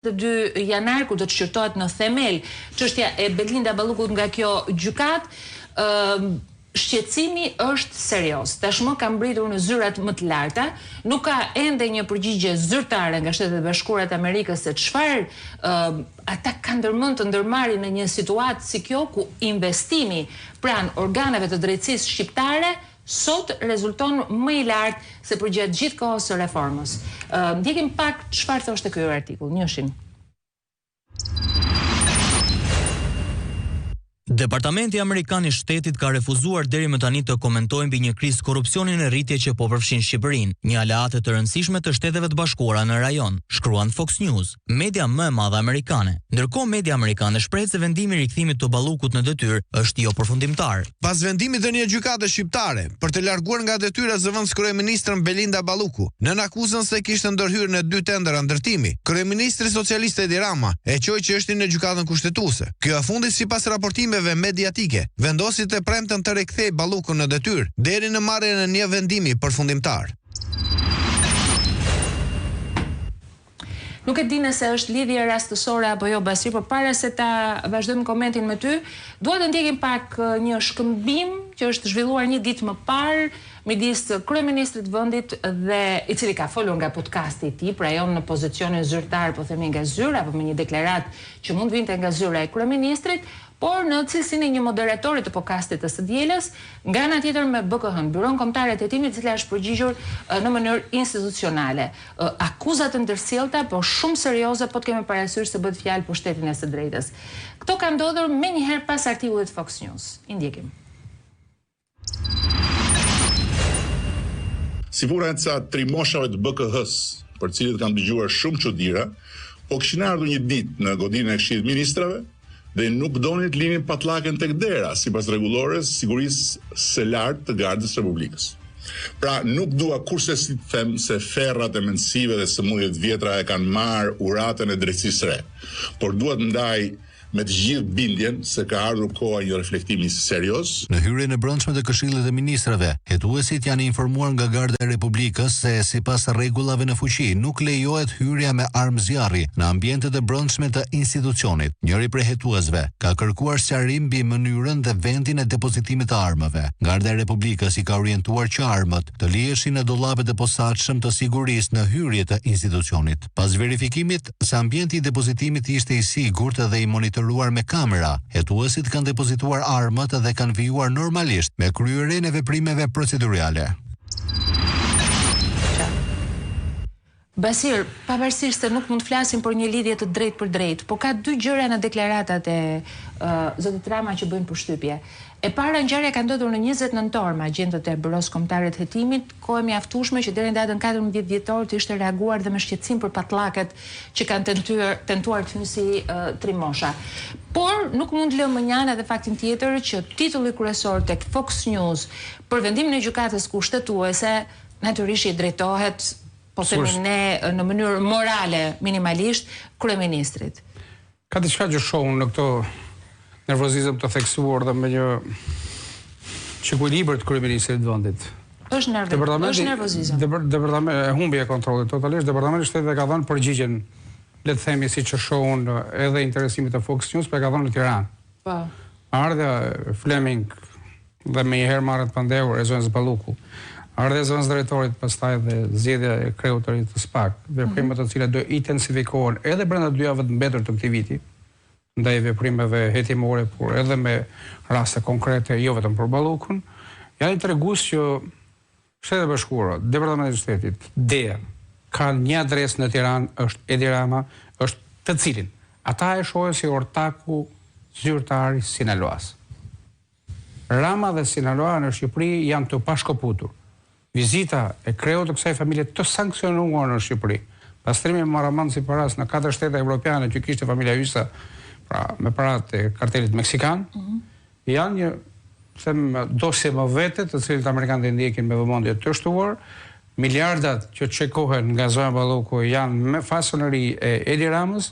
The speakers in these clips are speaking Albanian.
2 janar ku do të shqyrtohet në themel çështja e Belinda Ballukut nga kjo gjykat, shqetësimi është serioz. Tashmë ka mbritur në zyrat më të larta, nuk ka ende një përgjigje zyrtare nga Shtetet e Bashkuara të Amerikës se çfarë ata kanë ndërmend të ndërmarrin në një situatë si kjo ku investimi pranë organeve të drejtësisë shqiptare sot rezulton më i lartë se përgjatë gjithë kohës së reformës. Ndjekim pak çfarë thoshte ky artikull, njëshin. Departamenti Amerikan i Shtetit ka refuzuar deri më tani të komentojë mbi një krizë korrupsioni në rritje që po përfshin Shqipërinë, një aleate të rëndësishme të Shteteve të Bashkuara në rajon, shkruan Fox News, media më e madhe amerikane. Ndërkohë media amerikane shpreh se vendimi i rikthimit të Ballukut në detyrë është jo përfundimtar. Pas vendimit të një gjykate shqiptare për të larguar nga detyra zëvendës kryeministrën Belinda Balluku, nën akuzën se kishte ndërhyrë në 2 tendera ndërtimi, kryeministri socialist Edi Rama e qoi çështjen në gjykatën kushtetuese. Ky afundi sipas raportimeve mediatike vendosi të premten të rikthej Ballukun në detyrë deri në marrjen e një vendimi përfundimtar. Nuk e di nëse është lidhje rastësore apo jo Basir, por para se ta vazhdojmë komentin me ty, dua të ndjekim pak një shkëmbim që është zhvilluar një ditë më parë midis kryeministrit të vendit dhe i cili ka folur nga podcasti i tij, pra jo në pozicionin zyrtar, po themi nga zyra apo me një deklaratë që mund vinte nga zyra e kryeministrit, por në cilësinë e një moderatori të podcastit të së dielës, nga ana tjetër me BKH-n, Byron Kombëtare të Hetimit, e cila është përgjigjur në mënyrë institucionale. Akuza të ndërsjellta, por shumë serioze, po të kemi parasysh se bëhet fjalë për shtetin e së drejtës. Këto ka ndodhur menjëherë pas artikullit Fox News. I ndjekim. Siguranca trimoshave të BKH-s, për cilët kam dëgjuar shumë çuditëra, po kishin ardhur një ditë në godinën e Këshillit të Ministrave dhe nuk donin të linin patllakën tek dera sipas rregullores sigurisë së lartë të Gardës Republikës. Pra nuk dua kurse si të them se ferrat e mendësive dhe sëmundjet vjetra e kanë marrë uratën e drejtësisë së re, por dua të ndaj me të gjithë bindjen se ka ardhur koha një reflektimi serioz. Në hyrjen e brendshme të Këshillit të Ministrave, hetuesit janë informuar nga Garda e Republikës se sipas rregullave në fuqi nuk lejohet hyrja me armë zjarri në ambientet e brendshme të institucionit. Njëri prej hetuesve ka kërkuar sqarim mbi mënyrën dhe vendin e depozitimit të armëve. Garda e Republikës i ka orientuar që armët të liheshin në dollapet e posaçëm të sigurisë në hyrje të institucionit. Pas verifikimit se ambienti i depozitimit ishte i sigurt dhe i monitoruar me kamera, hetuesit kanë depozituar armët dhe kanë vijuar normalisht me kryerjen e veprimeve procedurale. Basir, pavarësisht se nuk mund të flasim për një lidhje të drejtë për drejtë, po ka 2 gjëra në deklaratat e zotit Rama që bëjnë përshtypje. E para, ngjarja ka ndodhur në 20 nëntor me agjentët e Byros Kombëtare të Hetimit, kohë mjaftueshme që deri në datën 14 dhjetor të ishte reaguar dhe me shqetësim për patllakët që kanë tentuar të hyjnë si Trimosha. Por nuk mund lëmë mënjan edhe faktin tjetër që titulli kryesor tek Fox News për vendimin e gjykatës kushtetuese natyrisht i drejtohet, po themi ne në mënyrë morale minimalisht, kryeministrit. Ka diçka që shohun në këto nervozizëm të theksuar dhe me një çikuilibër të kryeministrit të vendit. Është nervozizëm. Departamenti e humbi e kontrollit totalisht. Departamenti i Shtetit ka dhënë përgjigjen, le të themi siç e shohun edhe interesimit të Fox News, pa ka dhënë në Tiranë. Po. Ardha Fleming dhe më herë marrët pandehur e zonës Balluku. Ardha zonës drejtorit, pastaj dhe zgjedhja e kryeutarit të SPAK, veprimet të cilat do intensifikohen edhe brenda 2 javëve të mbetur të këtij viti, ndaj veprimeve hetimore, por edhe me raste konkrete, jo vetëm për Ballukun, janë tregues që Shtetet e Bashkuara, Departamenti i Shtetit, DEA, kanë një adresë në Tiranë, është Edi Rama, është të cilin ata e shohin si ortaku zyrtar i Sinaloas. Rama dhe Sinaloa në Shqipëri janë të pashkëputur. Vizita e kreut të kësaj familje të sankcionuar në Shqipëri, pastrimi marramand sipas në 4 shtete evropiane që kishte familja Hysa, pra me parat e kartelit meksikan, janë një dosje më vete të cilët amerikanët e ndjekin me vëmendje të shtuar. Miliardat që çekohen nga zona Balluku janë me fasoneri e Edi Ramës,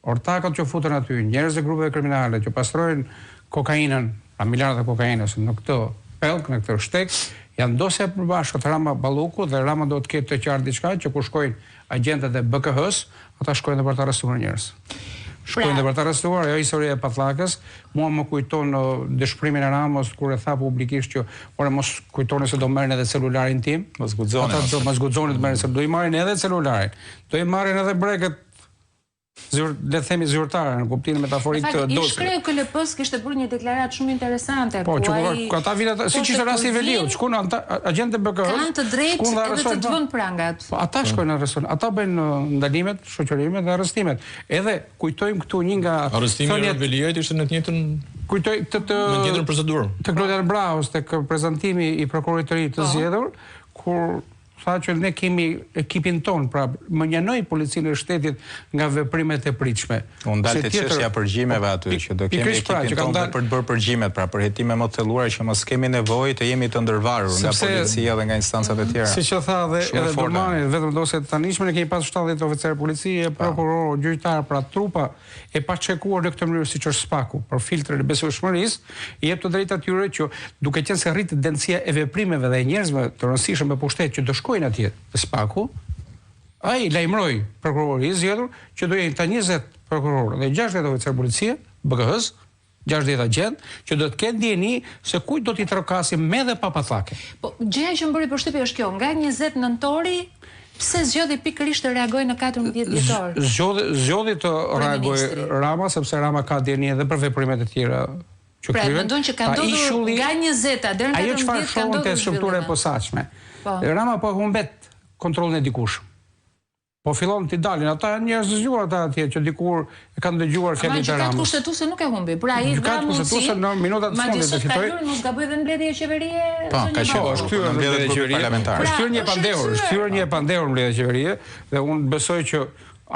ortakët që futen aty, njerëz e grupeve kriminale që pastrojnë kokainën, pra miliarda kokainës në këtë pellk, në këtë shtek, janë dosje përbashkët Rama Balluku dhe Rama do të ketë të qartë diçka që ku shkojnë agentët e BKH-s, ata shkojnë për të arrestuar njerëz. Shkojnë për të arrestuar, ajo historia e Patlakës, mua më kujton dëshpërimin e Ramos kur e tha publikisht që ore mos kujtoni se do merren edhe celularin tim. Mos guxoni. Ata do mos guxoni të merren se do i marrin edhe celularin. Do i marrin edhe breket le të themi zyrtare në kuptimin metaforik të doshit. doshit. I shkreu KLP-s kishte bërë një deklaratë shumë interesante. Po, që ata vinë siç ishte rasti i Veliut, shkon agjentë e BKH. Kanë të drejtë edhe të vënë prangat. Po, ata shkojnë në arreston. Ata bëjnë ndalimet, shoqërimet dhe arrestimet. Edhe kujtojmë këtu një nga arrestimi i Veliut ishte në të njëjtën kujtoj në të njëjtën procedurë. Të Klodian Braus tek prezantimi i prokurorit të ri të zgjedhur, kur tha që ne kemi ekipin ton, pra më njanoi policinë e shtetit nga veprimet e pritshme. Unë dalë të çështja përgjimeve aty, që do kemi ekipin ton për të bërë përgjimet, pra për hetime më të thelluara që mos kemi nevojë të jemi të ndërvarur nga policia dhe nga instancat e tjera. Siç e tha edhe Dormani, vetëm dosje të tanishme ne kemi pas 70 oficer policie, prokuror, gjyqtar, pra trupa e paqekuar në këtë mënyrë siç është SPAK-u, për filtrin e besueshmërisë, i jep të drejtë atyre që duke qenë se rritet densia e veprimeve dhe e njerëzve të rëndësishëm me pushtet që do shkojnë atje të SPAK-u, ai lajmëroi prokurorin e zgjedhur që do jenë ta 20 prokurorë dhe 60 oficer policie, BKH-s, 60 agent, që do të kenë dieni se kujt do t'i trokasim me dhe pa Patlake. Po, gjëja që më bëri përshtypje është kjo, nga 20 nëntori, pse zgjodhi pikërisht të reagojë në 14 dhjetor? Zgjodhi të reagojë Rama, sepse Rama ka dieni edhe për veprimet e tjera që kryen. Pra, mendon që ka ndodhur nga 20 deri në 14 ajo çfarë shohën te struktura e posaçme. Rama po humbet kontrollin e dikush. Po fillon t'i dalin ata njerëz zgjuar ata atje që dikur e kanë dëgjuar fjalën e Ramës. Kushtetuese nuk e humbi. Pra ai ka kushtetuese në minutat e fundit të fitoi. Mos gaboj dhe mbledhje e qeverie. Po, ka qenë shtyr në mbledhje e qeverie. Është shtyr një pandehur në mbledhje e qeverie dhe unë besoj që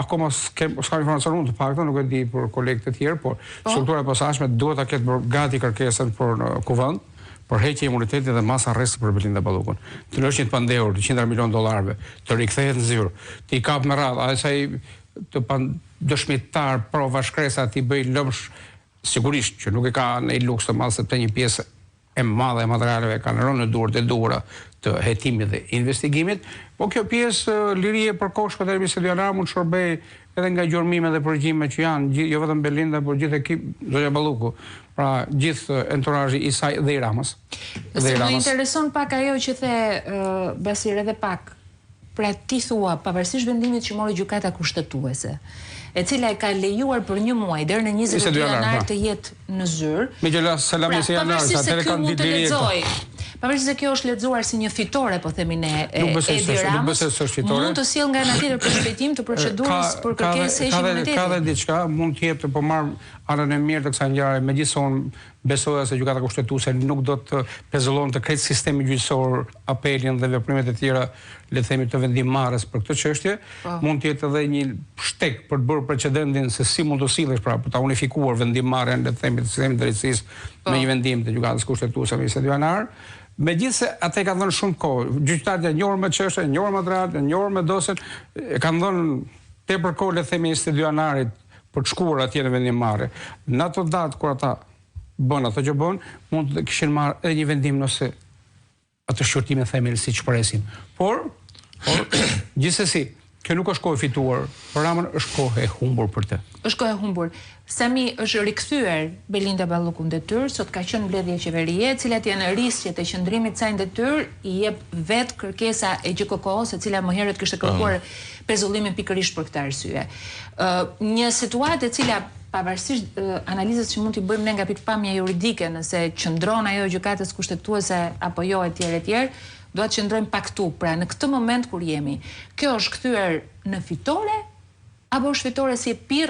akoma s'ka informacion unë të paktën, nuk e di për kolegët e tjerë, por struktura e posaçme duhet ta ketë gati kërkesën për në kuvend për heqje imunitetit dhe mas arresti për Belinda Ballukun. Të lësh një të pandehur, $100 milion, të rikthehet në zyrë, ti kap me radhë, ai sa i të dëshmitar prova shkresa ti bëj lëmsh, sigurisht që nuk e ka në luks të madh sepse një pjesë e madhe e materialeve kanë rënë në duart e duhura të hetimit dhe investigimit, po kjo pjesë lirie për koshkët e Ermisë Diana mund shërbej edhe nga gjurmime dhe përgjime që janë, jo vetëm Belinda, por gjithë ekip Zonja Balluku, pra gjithë entourazhi i saj dhe i Ramës. Se më intereson pak ajo që the Basir edhe pak, pra ti thua, pavarësisht vendimit që mori gjykata kushtetuese, e cila e ka lejuar për një muaj deri në 22 janar të jetë në zyrë. Me gjëra Selami se janar, sa atëre kanë ditë liri. Pavarësisht se kjo është lexuar si një fitore, po themi ne, Edi Ramës, mund të sjell nga ana tjetër për shpejtim të procedurës për kërkesë heqje imuniteti. Ka dhe diçka, mund të jetë, po marr anën e mirë të kësaj ngjarje, megjithëse unë besoja se gjykata kushtetuese nuk do të pezullon të krejt sistemi gjyqësor apelin dhe veprimet e tjera, le të themi të vendimmarrës për këtë çështje, mund të jetë edhe një shtek për të bërë precedentin se si mund të sillesh pra për ta unifikuar vendimmarrjen, le të themi të sistemit drejtësisë me një vendim të gjykatës kushtetuese në 22 janar. Megjithëse atë ka dhënë shumë kohë, gjyqtarët e njohur me çështën, e njohur materialet, e njohur me dosjen, e kanë dhënë tepër kohë, le të themi 22 janarit për të shkuar atje në vendimmarrje. Në ato datë kur ata bën ato që bën, mund të kishin marrë edhe një vendim nëse atë shqyrtimin themel siç presin. Por gjithsesi, kjo nuk është kohë e fituar, por Ramën është kohë e humbur për të. Është kohë e humbur. Sami është rikthyer Belinda Balluku në detyrë, sot ka qenë mbledhje qeverie, e cilat janë risqet e qëndrimit saj në detyrë, i jep vetë kërkesa e GKK-s, e cila më herët kishte kërkuar pezullimin pikërisht për këtë arsye. Një situatë e cila pavarësisht analizës që mund t'i bëjmë ne nga pikpamja juridike, nëse qëndron ajo gjykatës kushtetuese apo jo etj, do të qëndrojmë pak këtu, pra në këtë moment kur jemi. Kjo është kthyer në fitore apo është fitore si e pirë